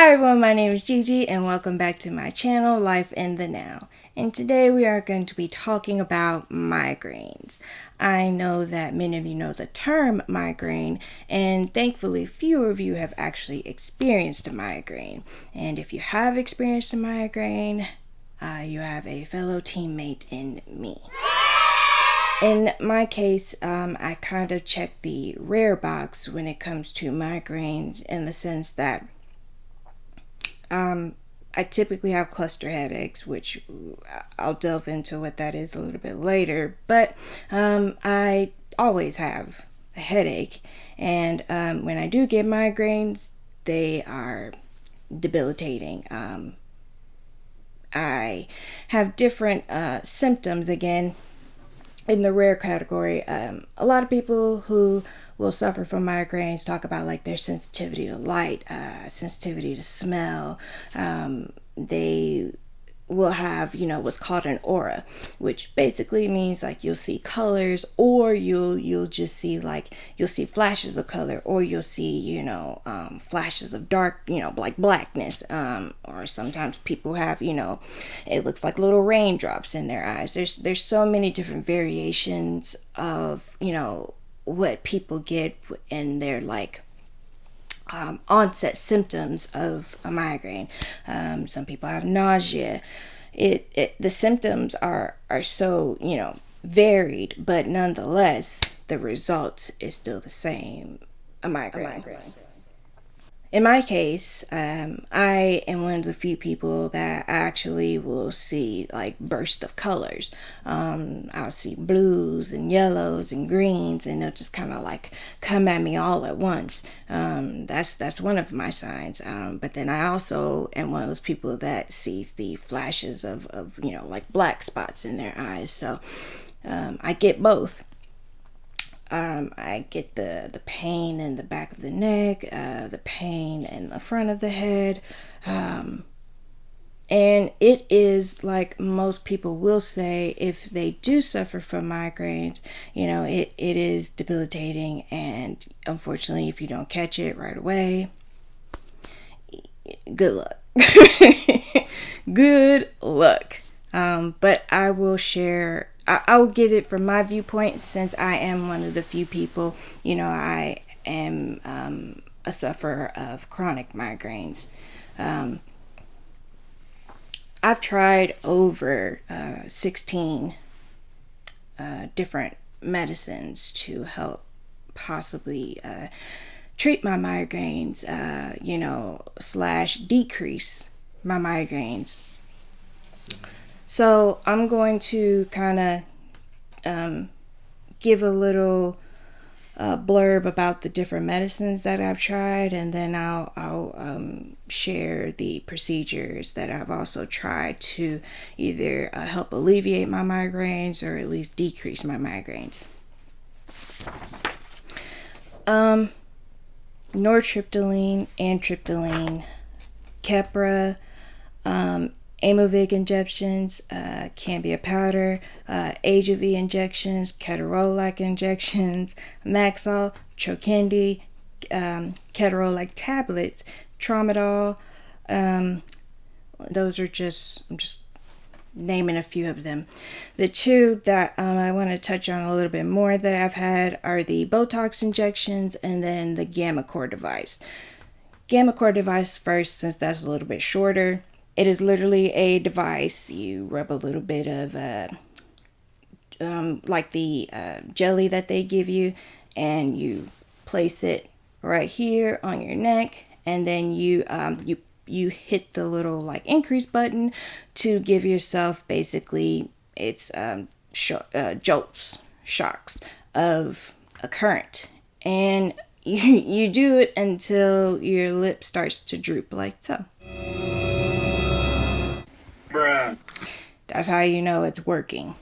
Hi everyone, my name is Gigi and welcome back to my channel, Life in the Now. And today we are going to be talking about migraines. I know that many of you know the term migraine, and thankfully fewer of you have actually experienced a migraine. And if you have experienced a migraine, you have a fellow teammate in me. In my case, I kind of check the rare box when it comes to migraines in the sense that I typically have cluster headaches, which I'll delve into what that is a little bit later, but I always have a headache, and when I do get migraines, they are debilitating. I have different symptoms again in the rare category. A lot of people who will suffer from migraines talk about like their sensitivity to light, sensitivity to smell. They will have, what's called an aura, which basically means like you'll see colors, or you'll just see like you'll see flashes of color, or you'll see flashes of dark, like blackness, or sometimes people have, it looks like little raindrops in their eyes. There's so many different variations of what people get in their like onset symptoms of a migraine. Some people have nausea. The symptoms are so varied, but nonetheless the result is still the same: a migraine. In my case, I am one of the few people that actually will see like bursts of colors. I'll see blues and yellows and greens, and they'll just kind of like come at me all at once. That's one of my signs. But then I also am one of those people that sees the flashes of like black spots in their eyes. So I get both. I get the pain in the back of the neck, the pain in the front of the head, and it is like most people will say, if they do suffer from migraines, it is debilitating, and unfortunately if you don't catch it right away, good luck. Good luck. But I will share, I'll give it from my viewpoint, since I am one of the few people, I am a sufferer of chronic migraines. I've tried over 16 different medicines to help possibly treat my migraines, slash decrease my migraines. So I'm going to kind of give a little blurb about the different medicines that I've tried, and then I'll share the procedures that I've also tried to either help alleviate my migraines or at least decrease my migraines. Nortriptyline, amitriptyline, Keppra, Aimovig injections, Cambia powder, Ajovy injections, Ketorolac injections, Maxol, Trokendi, Ketorolac tablets, Tramadol. Those are I'm just naming a few of them. The two that I want to touch on a little bit more that I've had are the Botox injections and then the Gammacore device. Gammacore device first, since that's a little bit shorter. It is literally a device. You rub a little bit of like the jelly that they give you, and you place it right here on your neck, and then you hit the little like increase button to give yourself basically it's jolts, shocks of a current, and you do it until your lip starts to droop like so. Bruh. That's how you know it's working.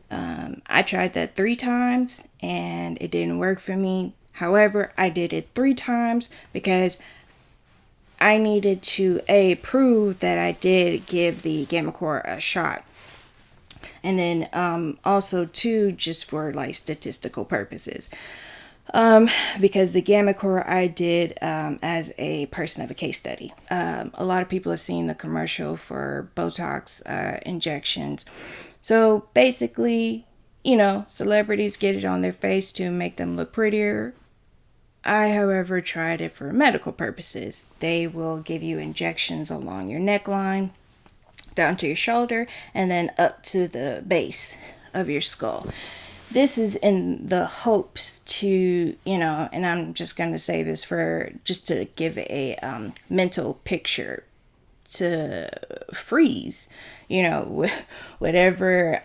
I tried that 3 times and it didn't work for me. However, I did it 3 times because I needed to prove that I did give the Gammacore a shot, and then also 2, just for like statistical purposes. because the gamma core I did as a person of a case study. A lot of people have seen the commercial for Botox injections. So basically, celebrities get it on their face to make them look prettier. I, however, tried it for medical purposes. They will give you injections along your neckline, down to your shoulder, and then up to the base of your skull. This is in the hopes to, and I'm just going to say this for just to give a mental picture to freeze, whatever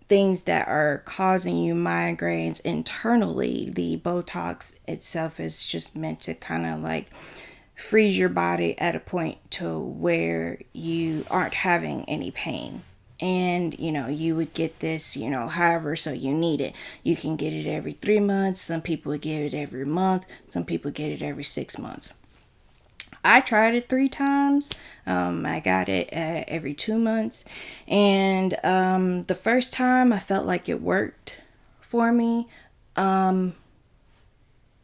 things that are causing you migraines internally. The Botox itself is just meant to kind of like freeze your body at a point to where you aren't having any pain. And you would get this, however so you need it. You can get it every 3 months. Some people get it every month. Some people get it every 6 months. I tried it 3 times. I got it every 2 months. And the first time I felt like it worked for me. And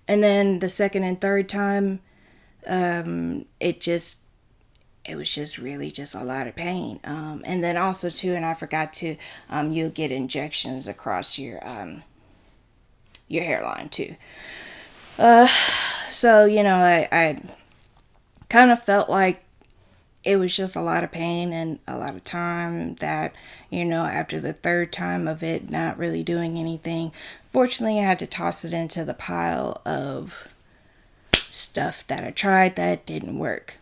then the second and third time, it was just really just a lot of pain. And then also too, and I forgot to, you'll get injections across your hairline too. So I kind of felt like it was just a lot of pain and a lot of time that, after the third time of it not really doing anything, fortunately I had to toss it into the pile of stuff that I tried that didn't work.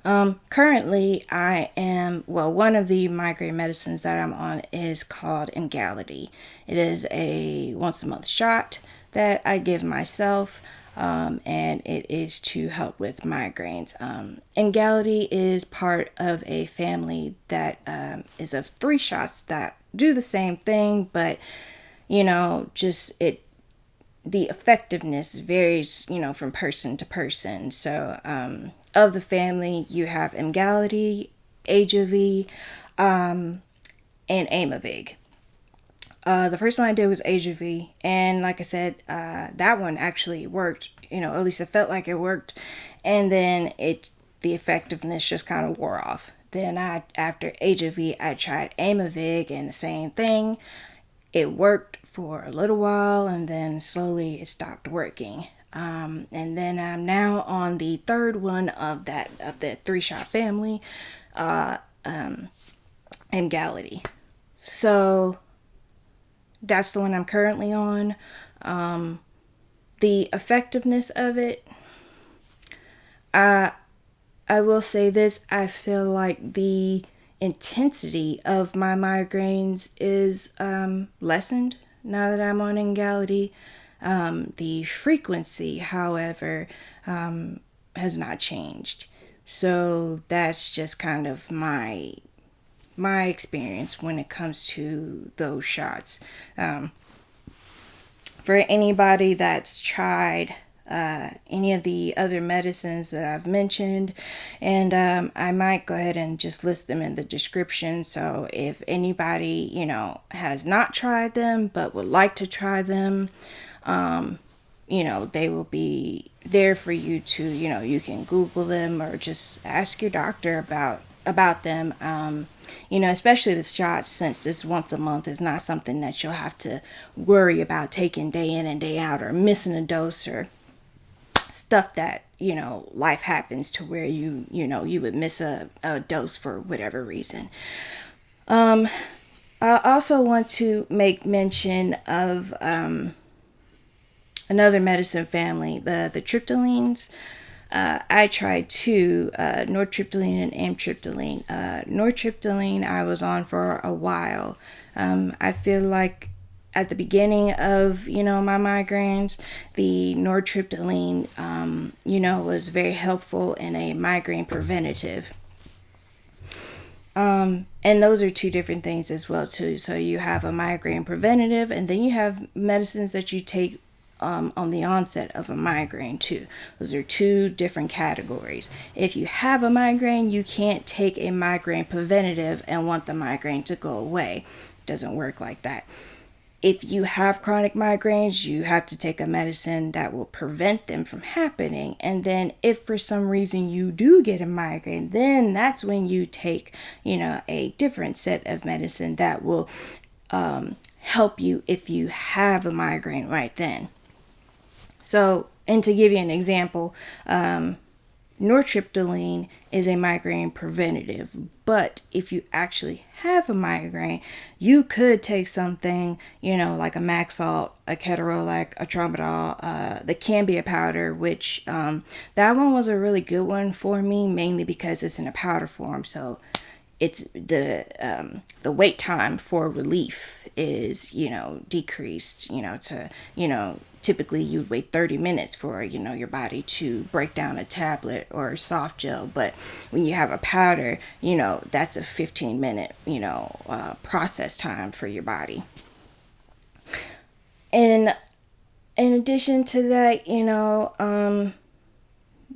Currently one of the migraine medicines that I'm on is called Emgality. It is a once a month shot that I give myself. And it is to help with migraines. Emgality is part of a family that is of 3 shots that do the same thing, but the effectiveness varies, from person to person. So of the family, you have Emgality, Ajovy, and Aimovig. The first one I did was Ajovy, and like I said, that one actually worked. At least it felt like it worked, and then the effectiveness just kind of wore off. Then after Ajovy, I tried Aimovig, and the same thing. It worked for a little while, and then slowly it stopped working. And then I'm now on the third one of the 3-shot family, Emgality. So that's the one I'm currently on. The effectiveness of it, I will say this, I feel like the intensity of my migraines is lessened now that I'm on Emgality. The frequency, however, has not changed. So that's just kind of my experience when it comes to those shots. For anybody that's tried any of the other medicines that I've mentioned, and I might go ahead and just list them in the description. So if anybody has not tried them but would like to try them, they will be there for you to, you can Google them or just ask your doctor about them. Especially the shots, since this once a month is not something that you'll have to worry about taking day in and day out, or missing a dose, or stuff that, life happens to where you would miss a dose for whatever reason. I also want to make mention of another medicine family, the triptylines. I tried 2, nortriptyline and amitriptyline. Nortriptyline I was on for a while. I feel like at the beginning of, my migraines, the nortriptyline, was very helpful in a migraine preventative. And those are 2 different things as well too. So you have a migraine preventative, and then you have medicines that you take on the onset of a migraine too. Those are 2 different categories. If you have a migraine, you can't take a migraine preventative and want the migraine to go away. It doesn't work like that. if you have chronic migraines, you have to take a medicine that will prevent them from happening. And then if for some reason you do get a migraine, then that's when you take, a different set of medicine that will help you if you have a migraine right then. So, and to give you an example, nortriptyline is a migraine preventative, but if you actually have a migraine, you could take something, like a Maxalt, a Ketorolac, a Tramadol, the Cambia powder, which that one was a really good one for me, mainly because it's in a powder form. So it's the wait time for relief is decreased, to typically you'd wait 30 minutes for your body to break down a tablet or a soft gel, but when you have a powder, that's a 15-minute process time for your body. And in addition to that,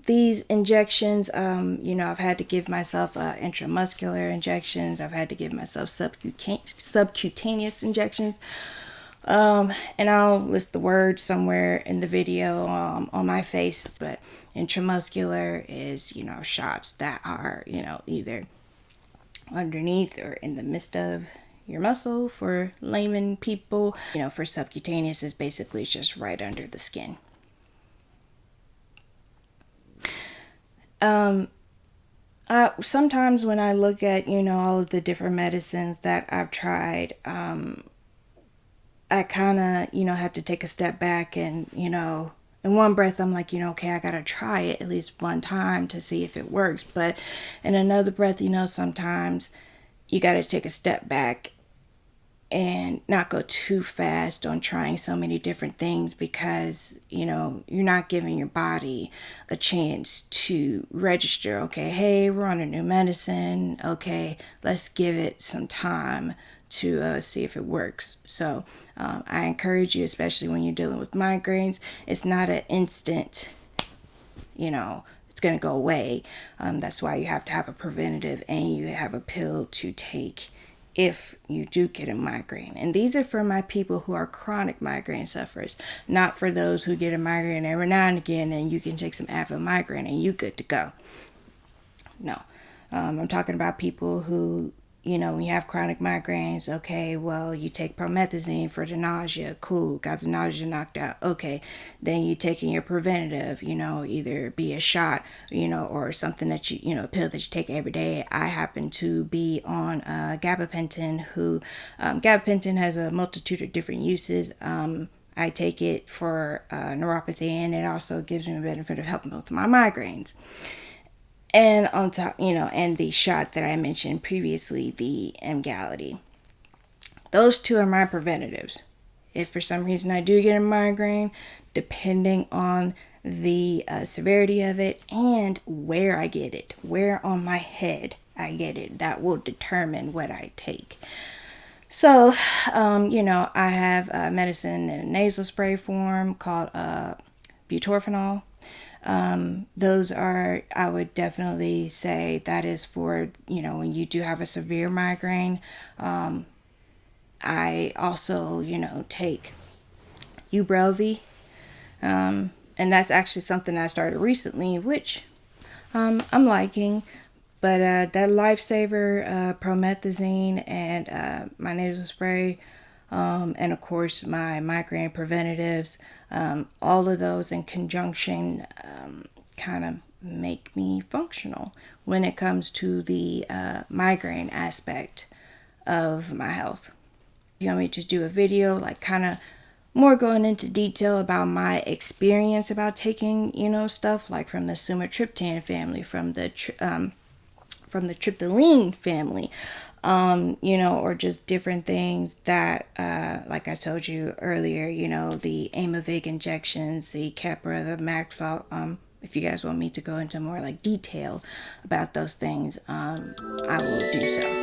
these injections, I've had to give myself intramuscular injections. I've had to give myself subcutaneous injections. And I'll list the words somewhere in the video on my face. But intramuscular is, shots that are, either underneath or in the midst of your muscle for layman people. For subcutaneous is basically just right under the skin. Sometimes when I look at, all of the different medicines that I've tried, I kind of, have to take a step back and, in one breath, I'm like, okay, I got to try it at least one time to see if it works. But in another breath, sometimes you got to take a step back and not go too fast on trying so many different things, because you're not giving your body a chance to register. Okay, hey, we're on a new medicine. Okay, let's give it some time to see if it works. So I encourage you, especially when you're dealing with migraines, it's not an instant, it's going to go away. That's why you have to have a preventative, and you have a pill to take if you do get a migraine. And these are for my people who are chronic migraine sufferers, not for those who get a migraine every now and again and you can take some Migraine and you good to go. No, I'm talking about people who, when you have chronic migraines, okay, well, you take promethazine for the nausea, cool, got the nausea knocked out, okay, then you taking your preventative, either be a shot, or something that a pill that you take every day. I happen to be on gabapentin, gabapentin has a multitude of different uses. I take it for neuropathy, and it also gives me a benefit of helping both my migraines. And on top, and the shot that I mentioned previously, the Emgality. Those two are my preventatives. If for some reason I do get a migraine, depending on the severity of it and where I get it, where on my head I get it, that will determine what I take. So, I have a medicine in a nasal spray form called butorphanol. Those are, I would definitely say that is for, when you do have a severe migraine. I also, take Ubrelvy. And that's actually something I started recently, which I'm liking. But that Lifesaver, promethazine, and my nasal spray, and of course my migraine preventatives, all of those in conjunction kind of make me functional when it comes to the migraine aspect of my health. You want me to do a video like kind of more going into detail about my experience about taking stuff like from the sumatriptan family, from the triptyline family, or just different things that, like I told you earlier, the Aimovig injections, the Keppra, the Maxalt. If you guys want me to go into more like detail about those things, I will do so.